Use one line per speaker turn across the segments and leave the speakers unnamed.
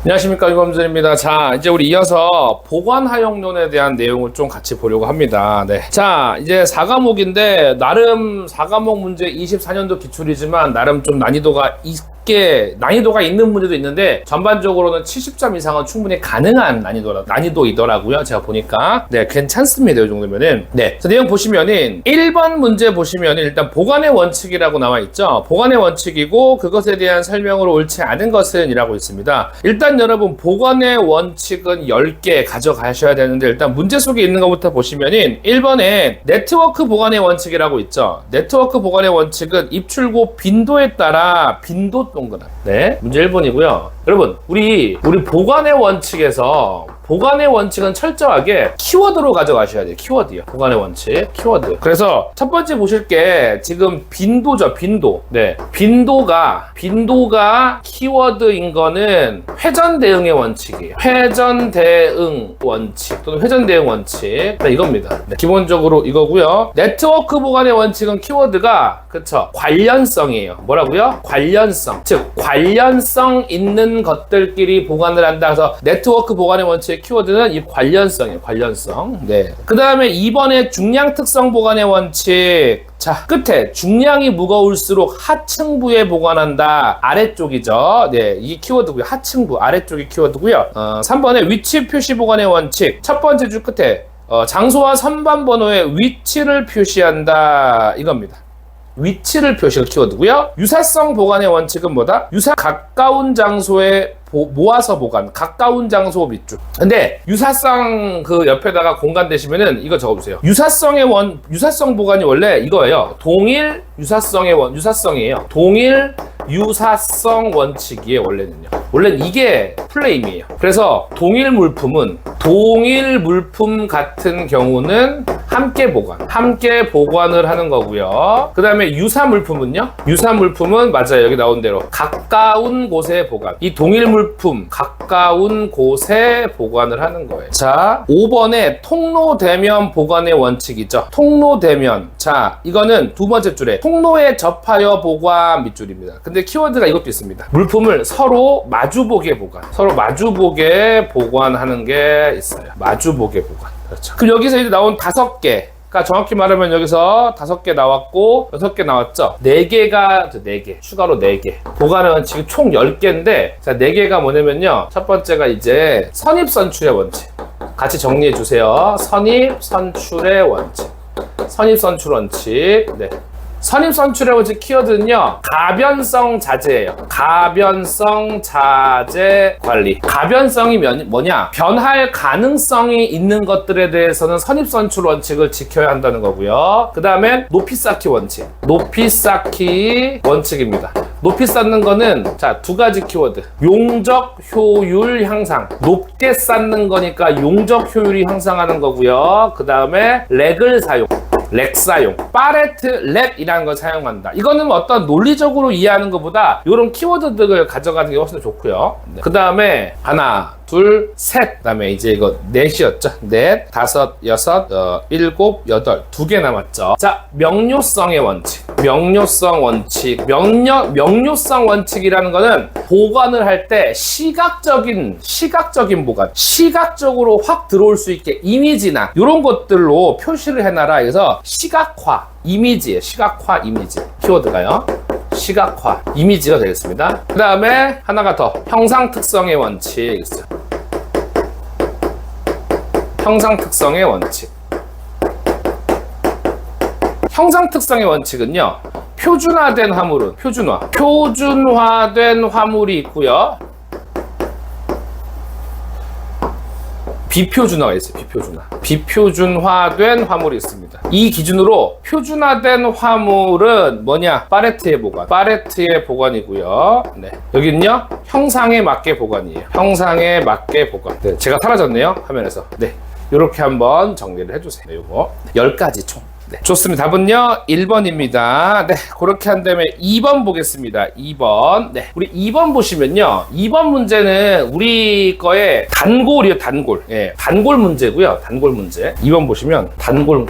안녕하십니까, 유범준입니다. 자, 이제 우리 이어서 보관하용론에 대한 내용을 좀 같이 보려고 합니다. 네. 자, 이제 4과목인데 나름 4과목 문제 24년도 기출이지만 나름 좀 난이도가 있는 문제도 있는데 전반적으로는 70점 이상은 충분히 가능한 난이도이더라고요. 제가 보니까. 네, 괜찮습니다. 이 정도면은. 네. 그래서 내용 보시면은 1번 문제 보시면은 일단 보관의 원칙이라고 나와 있죠. 보관의 원칙이고 그것에 대한 설명으로 옳지 않은 것은 이라고 있습니다. 일단 여러분 보관의 원칙은 10개 가져가셔야 되는데 일단 문제 속에 있는 것부터 보시면은 1번에 네트워크 보관의 원칙이라고 있죠. 네트워크 보관의 원칙은 입출고 빈도에 따라 빈도 동그란. 네, 문제 1번이고요. 여러분, 우리 보관의 원칙에서 보관의 원칙은 철저하게 키워드로 가져가셔야 돼요. 키워드요. 보관의 원칙, 키워드. 그래서 첫 번째 보실 게 지금 빈도죠. 빈도. 네. 빈도가 키워드인 거는 회전 대응의 원칙이에요. 회전 대응 원칙 또는 회전 대응 원칙. 네, 이겁니다. 네, 기본적으로 이거고요. 네트워크 보관의 원칙은 키워드가 그쵸? 관련성이에요. 뭐라고요? 관련성. 즉 관련성 있는 것들끼리 보관을 한다. 그래서 네트워크 보관의 원칙 키워드는 이 관련성이에요. 관련성. 네. 그 다음에 2번에 중량 특성 보관의 원칙. 자, 끝에 중량이 무거울수록 하층부에 보관한다. 아래쪽이죠. 네, 이 키워드고요. 하층부, 아래쪽이 키워드고요. 3번에 위치 표시 보관의 원칙. 첫 번째 줄 끝에 장소와 선반 번호의 위치를 표시한다. 이겁니다. 위치를 표시할 키워드고요. 유사성 보관의 원칙은 뭐다? 가까운 장소에 모아서 보관, 가까운 장소 밑줄. 근데 유사성 그 옆에다가 공간 대시면은 이거 적어주세요. 유사성 보관이 원래 이거예요. 동일 유사성이에요. 동일 유사성 원칙이에요. 원래는 이게 플레임이에요. 그래서 동일 물품 같은 경우는 함께 보관을 하는 거고요. 그 다음에 유사 물품은 맞아요. 여기 나온 대로 가까운 곳에 보관. 이 동일 물품 가까운 곳에 보관을 하는 거예요. 자, 5번에 통로 대면 보관의 원칙이죠. 통로 대면. 자, 이거는 두 번째 줄에 통로에 접하여 보관 밑줄입니다. 근데 키워드가 이것도 있습니다. 물품을 서로 마주보게 보관하는 게 있어요. 마주보게 보관. 그렇죠. 그럼 여기서 이제 나온 5개. 그러니까 정확히 말하면 여기서 5개 나왔고 6개 나왔죠. 4개 추가로 4개 보관의 원칙이 총 10개인데 자, 4개가 뭐냐면요, 첫 번째가 이제 선입선출의 원칙. 같이 정리해 주세요. 선입선출의 원칙. 네. 선입선출의 원칙 키워드는요, 가변성 자재예요. 가변성 자재 관리. 가변성이 뭐냐? 변할 가능성이 있는 것들에 대해서는 선입선출 원칙을 지켜야 한다는 거고요. 그 다음에 높이 쌓기 원칙. 높이 쌓기 원칙입니다. 높이 쌓는 거는 자, 2가지 키워드. 용적 효율 향상. 높게 쌓는 거니까 용적 효율이 향상하는 거고요. 그 다음에 렉을 사용. 렉 사용. 파레트 렉이라는 걸 사용한다. 이거는 어떤 논리적으로 이해하는 것보다 이런 키워드들을 가져가는 게 훨씬 더 좋고요. 네. 그 다음에 하나, 둘, 셋. 그 다음에 이제 이거 넷이었죠. 넷, 5, 6, 7, 8. 2개 남았죠. 자, 명료성의 원칙. 명료성 원칙이라는 거는 보관을 할 때 시각적인 보관. 시각적으로 확 들어올 수 있게 이미지나 이런 것들로 표시를 해놔라. 그래서 시각화 이미지예요. 시각화 이미지. 키워드가요. 시각화 이미지가 되겠습니다. 그 다음에 하나가 더. 형상 특성의 원칙 있어요. 형상 특성의 원칙. 형상 특성의 원칙은요, 표준화된 화물은 표준화된 화물이 있고요. 비표준화가 있어요. 비표준화된 화물이 있습니다. 이 기준으로 표준화된 화물은 뭐냐? 파레트의 보관이고요. 네. 여기는요, 형상에 맞게 보관이에요. 네, 제가 사라졌네요, 화면에서. 네. 이렇게 한번 정리를 해주세요. 요거 10가지 총. 네, 좋습니다. 답은요 1번입니다. 네, 그렇게 한 다음에 2번 보겠습니다. 2번. 네, 우리 2번 보시면요, 2번 문제는 우리 거에 단골이요, 단골. 예, 단골 문제고요. 단골 문제. 2번 보시면 단골.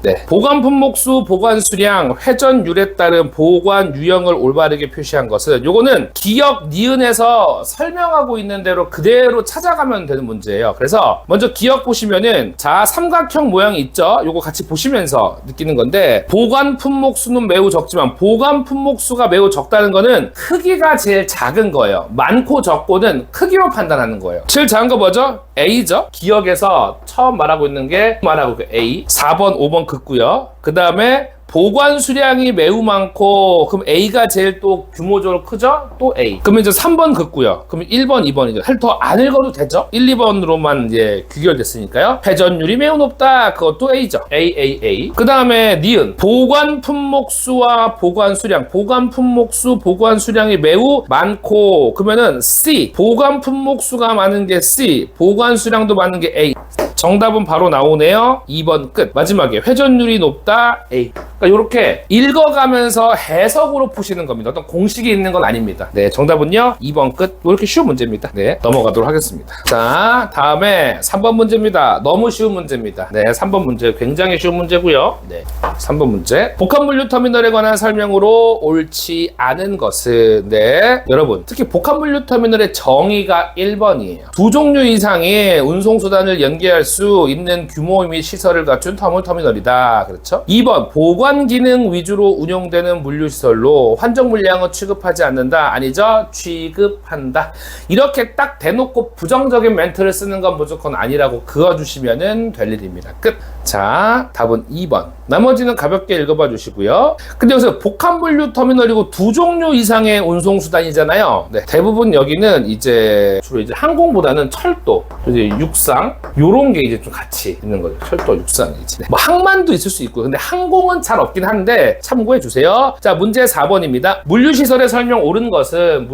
네, 보관 품목수, 보관 수량, 회전율에 따른 보관 유형을 올바르게 표시한 것은, 요거는 기억 니은에서 설명하고 있는 대로 그대로 찾아가면 되는 문제예요. 그래서 먼저 기억 보시면은, 자, 삼각형 모양이 있죠. 요거 같이 보시면서 느끼는 건데, 보관 품목수는 매우 적지만 보관 품목수가 매우 적다는 거는 크기가 제일 작은 거예요. 많고 적고는 크기로 판단하는 거예요. 제일 작은 거 뭐죠? A죠. 기억에서 처음 말하고 있는 게 말하고 그 A. 4번, 5번 긋고요. 그 다음에 보관 수량이 매우 많고, 그럼 A가 제일 또 규모적으로 크죠? 또 A. 그러면 이제 3번 긋고요. 그러면 1번, 2번이죠. 사실 더 안 읽어도 되죠? 1, 2번으로만 이제 규결됐으니까요. 회전율이 매우 높다. 그것도 A죠. A. 그 다음에 니은. 보관 품목수와 보관 수량. 보관 품목수, 보관 수량이 매우 많고, 그러면은 C. 보관 품목수가 많은 게 C. 보관 수량도 많은 게 A. 정답은 바로 나오네요. 2번 끝. 마지막에 회전율이 높다. A. 그러니까 이렇게 읽어가면서 해석으로 푸시는 겁니다. 어떤 공식이 있는 건 아닙니다. 네, 정답은요 2번 끝. 이렇게 쉬운 문제입니다. 네, 넘어가도록 하겠습니다. 자, 다음에 3번 문제입니다. 너무 쉬운 문제입니다. 네, 3번 문제 굉장히 쉬운 문제고요. 네, 3번 문제. 복합물류 터미널에 관한 설명으로 옳지 않은 것은, 네, 여러분 특히 복합물류 터미널의 정의가 1번이에요. 두 종류 이상의 운송수단을 연계할 수 있는 규모 및 시설을 갖춘 터미널이다. 그렇죠? 2번. 보관 기능 위주로 운용되는 물류시설로 환적 물량을 취급하지 않는다. 아니죠? 취급한다. 이렇게 딱 대놓고 부정적인 멘트를 쓰는 건 무조건 아니라고 그어주시면 될 일입니다. 끝. 자, 답은 2번. 나머지는 가볍게 읽어봐 주시고요. 근데 여기서 복합물류 터미널이고 두 종류 이상의 운송수단이잖아요. 네, 대부분 여기는 이제 주로 이제 항공보다는 철도, 이제 육상, 요런 게 이제 좀 같이 있는 거죠. 철도, 육상. 이제. 뭐 항만도 있을 수 있고, 근데 항공은 잘 없긴 한데 참고해 주세요. 자, 문제 4번입니다. 물류시설의 설명 옳은 것은,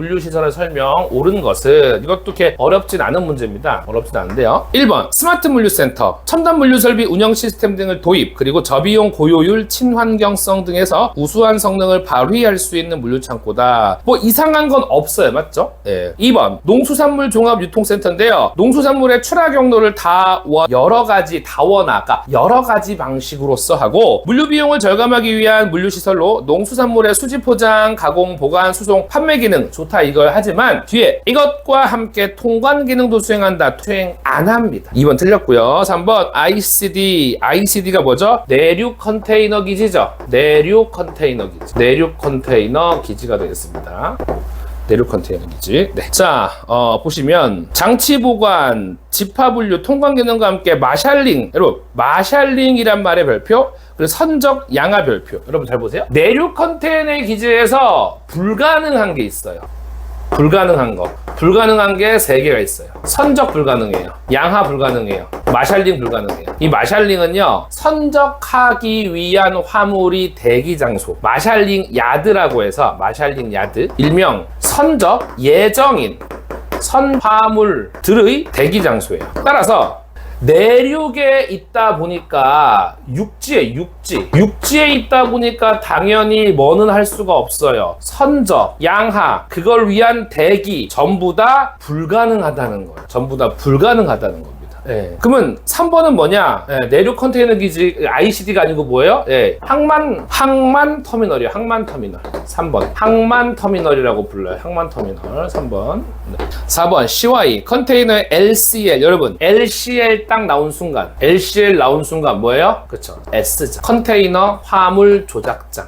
이것도 이렇게 어렵진 않은 문제입니다. 어렵진 않은데요. 1번. 스마트 물류센터, 첨단 물류설비 운영 시스템 등을 도입, 그리고 저비용, 고효율, 친환경성 등에서 우수한 성능을 발휘할 수 있는 물류창고다. 뭐 이상한 건 없어요. 맞죠? 네. 2번. 농수산물 종합유통센터인데요. 농수산물의 출하 경로를 여러 가지 방식으로서 하고, 물류 비용을 절감하기 위한 물류시설로 농수산물의 수지 포장, 가공, 보관, 수송, 판매 기능 좋다 이걸 하지만 뒤에 이것과 함께 통관 기능도 수행한다. 수행 안 합니다. 2번 틀렸고요. 3번. ICD가 뭐죠? 내륙 컨테이너 기지죠. 내륙 컨테이너 기지가 되겠습니다. 내륙 컨테이너 기지. 네. 자, 보시면 장치 보관, 집합 분류, 통관 기능과 함께 마샬링. 여러분, 마샬링이란 말의 별표, 그리고 선적 양하 별표. 여러분 잘 보세요. 내륙 컨테이너 기지에서 불가능한 게 있어요. 불가능한 게 3개가 있어요. 선적 불가능해요. 양하 불가능해요. 마샬링 불가능해요. 이 마샬링은요, 선적하기 위한 화물이 대기 장소, 마샬링 야드라고 해서, 마샬링 야드, 일명 선적 예정인 선화물들의 대기 장소예요. 따라서 내륙에 있다 보니까 육지에 있다 보니까 당연히 뭐는 할 수가 없어요. 선적, 양하, 그걸 위한 대기 전부 다 불가능하다는 거예요. 예. 그러면 3번은 뭐냐? 예, 내륙 컨테이너 기지, ICD가 아니고 뭐예요? 예, 항만 터미널이에요. 항만 터미널. 3번. 항만 터미널이라고 불러요. 항만 터미널. 3번. 네. 4번. CY. 컨테이너의 LCL. 여러분, LCL 딱 나온 순간. LCL 나온 순간 뭐예요? 그쵸. S죠. 컨테이너 화물 조작장.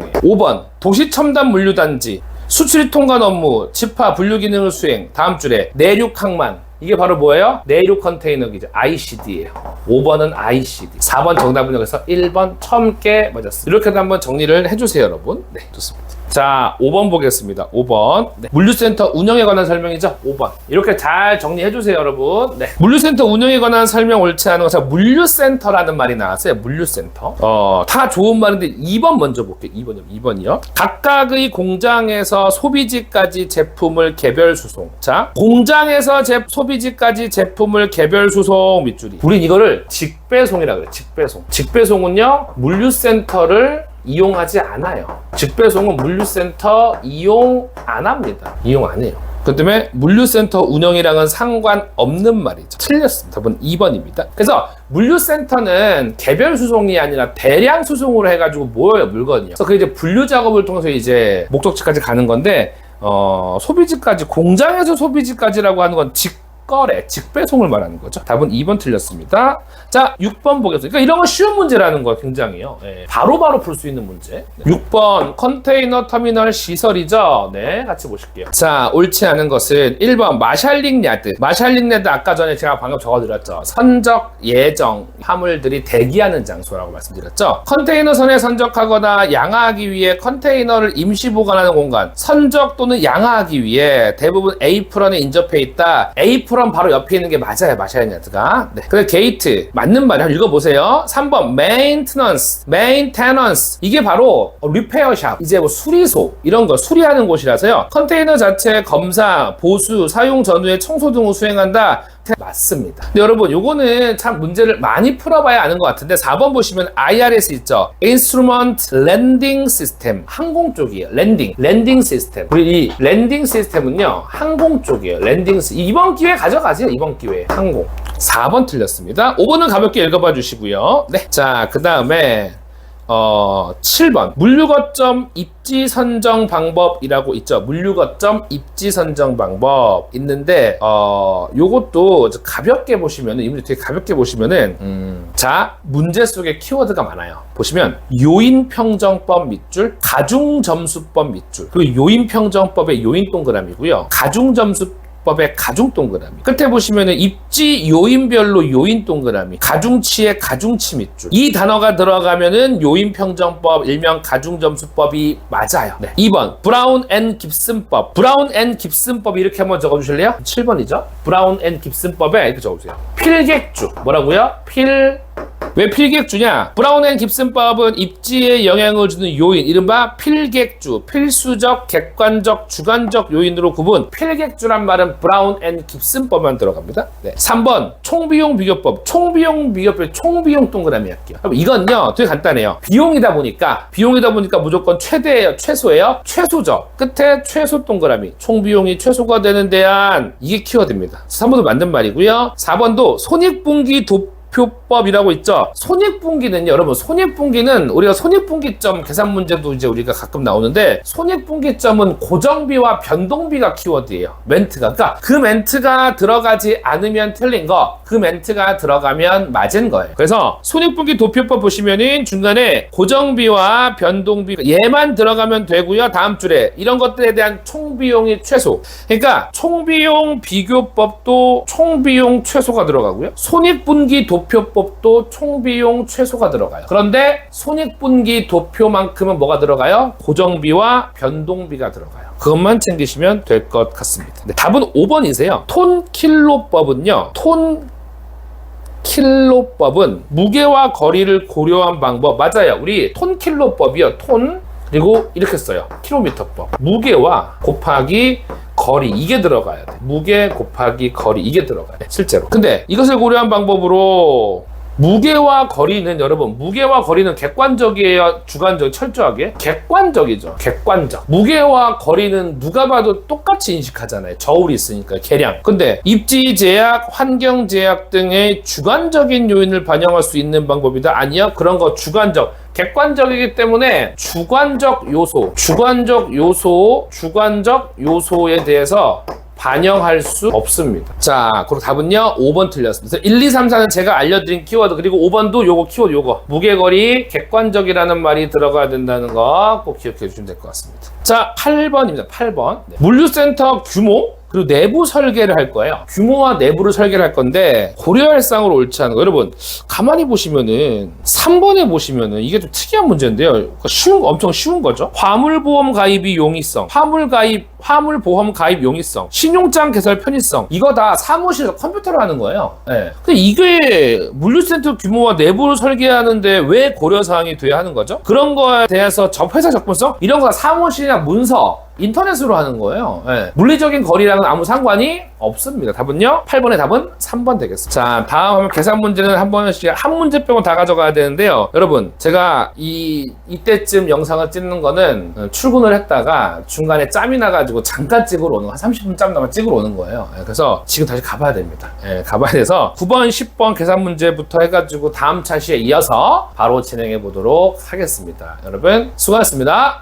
이에요. 5번. 도시 첨단 물류단지. 수출 통관 업무, 집화, 분류 기능을 수행. 다음 줄에 내륙 항만. 이게 바로 뭐예요? 내륙 컨테이너 기지, ICD예요. 5번은 ICD. 4번 정답은 여기서 1번 처음 게 맞았습니다. 이렇게도 한번 정리를 해주세요, 여러분. 네, 좋습니다. 자, 5번 보겠습니다. 5번. 네. 물류센터 운영에 관한 설명이죠. 5번. 이렇게 잘 정리해주세요, 여러분. 네. 물류센터 운영에 관한 설명 옳지 않은 것은 물류센터라는 말이 나왔어요. 물류센터. 다 좋은 말인데 2번 먼저 볼게요. 2번이요. 각각의 공장에서 소비지까지 제품을 개별 수송. 자, 공장에서 소비지까지 제품을 개별 수송 밑줄이. 우린 이거를 직배송이라 그래요. 직배송. 직배송은요, 물류센터를 이용하지 않아요. 직배송은 물류센터 이용 안 합니다. 이용 안 해요. 그 때문에 물류센터 운영이랑은 상관없는 말이죠. 틀렸습니다. 답은 2번입니다. 그래서 물류센터는 개별 수송이 아니라 대량 수송으로 해가지고 모여요, 물건이요. 그래서 그 이제 분류 작업을 통해서 이제 목적지까지 가는 건데, 소비지까지, 공장에서 소비지까지라고 하는 건 거래, 직배송을 말하는 거죠. 답은 2번 틀렸습니다. 자, 6번 보겠습니다. 그러니까 이런 건 쉬운 문제라는 거 굉장히요. 네, 바로바로 풀 수 있는 문제. 네. 6번 컨테이너 터미널 시설이죠. 네, 같이 보실게요. 자, 옳지 않은 것은 1번 마샬링 야드. 마샬링 야드 아까 전에 제가 방금 적어드렸죠. 선적 예정 화물들이 대기하는 장소라고 말씀드렸죠. 컨테이너선에 선적하거나 양하하기 위해 컨테이너를 임시 보관하는 공간. 선적 또는 양하하기 위해 대부분 에이프런에 인접해 있다. 에이프런 바로 옆에 있는 게 맞아요, 마샬링 야드가. 네. 그래서 게이트 맞는 말이에요. 읽어보세요. 3번 메인테넌스. 이게 바로 리페어샵, 이제 뭐 수리소 이런 거 수리하는 곳이라서요. 컨테이너 자체 검사, 보수, 사용 전후에 청소 등을 수행한다. 맞습니다. 근데 여러분, 요거는 참 문제를 많이 풀어봐야 아는 것 같은데 4번 보시면 IRS 있죠. Instrument Landing System. 항공 쪽이에요. 랜딩 시스템. 우리 이 랜딩 시스템은요, 항공 쪽이에요. 이번 기회에 가져가세요. 이번 기회에 항공. 4번 틀렸습니다. 5번은 가볍게 읽어봐 주시고요. 네. 자, 그 다음에 7번 물류거점 입지 선정 방법이라고 있죠. 물류거점 입지 선정 방법 있는데 요것도 가볍게 보시면은, 이 문제 되게 가볍게 보시면은 자, 문제 속에 키워드가 많아요. 보시면 요인평정법 밑줄, 가중점수법 밑줄, 그리고 요인평정법의 요인 동그라미고요. 가중점수법의 가중 동그라미. 끝에 보시면은 입지 요인별로 요인 동그라미, 가중치의 가중치 밑줄. 이 단어가 들어가면은 요인평정법, 일명 가중점수법이 맞아요. 네. 2번 브라운 앤 깁슨법. 브라운 앤 깁슨법 이렇게 한번 적어주실래요? 7번이죠. 브라운 앤 깁슨법에 이렇게 적어주세요. 필객주. 뭐라고요? 왜 필객주냐? 브라운 앤 깁슨법은 입지에 영향을 주는 요인, 이른바 필객주, 필수적, 객관적, 주관적 요인으로 구분. 필객주란 말은 브라운 앤 깁슨법만 들어갑니다. 네. 3번 총비용 비교법. 총비용 동그라미 할게요. 이건요 되게 간단해요. 비용이다 보니까 무조건 최대예요, 최소예요? 최소죠. 끝에 최소 동그라미. 총비용이 최소가 되는 대안. 이게 키워드입니다. 3번도 맞는 말이고요. 4번도 손익분기 표법이라고 있죠. 손익분기는요, 여러분, 손익분기는 우리가 손익분기점 계산 문제도 이제 우리가 가끔 나오는데, 손익분기점은 고정비와 변동비가 키워드예요. 멘트가. 그러니까 그 멘트가 들어가지 않으면 틀린 거, 그 멘트가 들어가면 맞은 거예요. 그래서 손익분기 도표법 보시면은 중간에 고정비와 변동비 얘만 들어가면 되고요. 다음 줄에 이런 것들에 대한 총비용이 최소. 그러니까 총비용 비교법도 총비용 최소가 들어가고요. 손익분기 도표법도 총비용 최소가 들어가요. 그런데 손익분기 도표만큼은 뭐가 들어가요? 고정비와 변동비가 들어가요. 그것만 챙기시면 될 것 같습니다. 네, 답은 5번이세요. 톤킬로법은요. 톤킬로법은 무게와 거리를 고려한 방법. 맞아요. 우리 톤킬로법이요. 톤 그리고 이렇게 써요. 킬로미터법. 무게와 곱하기 거리, 이게 들어가야 돼. 무게 곱하기 거리, 이게 들어가야 돼, 실제로. 근데 이것을 고려한 방법으로 무게와 거리는, 여러분, 무게와 거리는 객관적이에요, 주관적? 철저하게 객관적이죠. 객관적. 무게와 거리는 누가 봐도 똑같이 인식하잖아요. 저울이 있으니까, 계량. 근데 입지 제약, 환경 제약 등의 주관적인 요인을 반영할 수 있는 방법이다. 아니요, 그런 거 주관적. 객관적이기 때문에 주관적 요소에 대해서 반영할 수 없습니다. 자, 그리고 답은요 5번 틀렸습니다. 1, 2, 3, 4는 제가 알려드린 키워드, 그리고 5번도 요거 키워드, 요거 무게거리, 객관적이라는 말이 들어가야 된다는 거 꼭 기억해 주시면 될 것 같습니다. 자, 8번입니다. 8번. 네. 물류센터 규모, 그리고 내부 설계를 할 거예요. 규모와 내부를 설계를 할 건데 고려할상으로 옳지 않은 거. 여러분 가만히 보시면은 3번에 보시면은 이게 좀 특이한 문제인데요. 그러니까 엄청 쉬운 거죠. 화물보험 가입이 용이성, 화물보험 가입 용이성, 신용장 개설 편의성, 이거 다 사무실에서 컴퓨터로 하는 거예요. 네. 근데 이게 물류센터 규모와 내부를 설계하는데 왜 고려사항이 돼야 하는 거죠? 그런 거에 대해서 회사 접근성? 이런 거 다 사무실이나 문서, 인터넷으로 하는 거예요. 네. 물리적인 거리랑은 아무 상관이 없습니다. 답은요? 8번의 답은 3번 되겠습니다. 자, 다음 계산 문제는 한 번씩 한 문제 빼고 다 가져가야 되는데요. 여러분, 제가 이때쯤 영상을 찍는 거는 출근을 했다가 중간에 짬이 나가지고 잠깐 찍으러 오는 거, 한 30분 짬 나면 찍으러 오는 거예요. 네, 그래서 지금 다시 가봐야 됩니다. 네, 가봐야 돼서 9번, 10번 계산 문제부터 해가지고 다음 차시에 이어서 바로 진행해 보도록 하겠습니다. 여러분, 수고하셨습니다.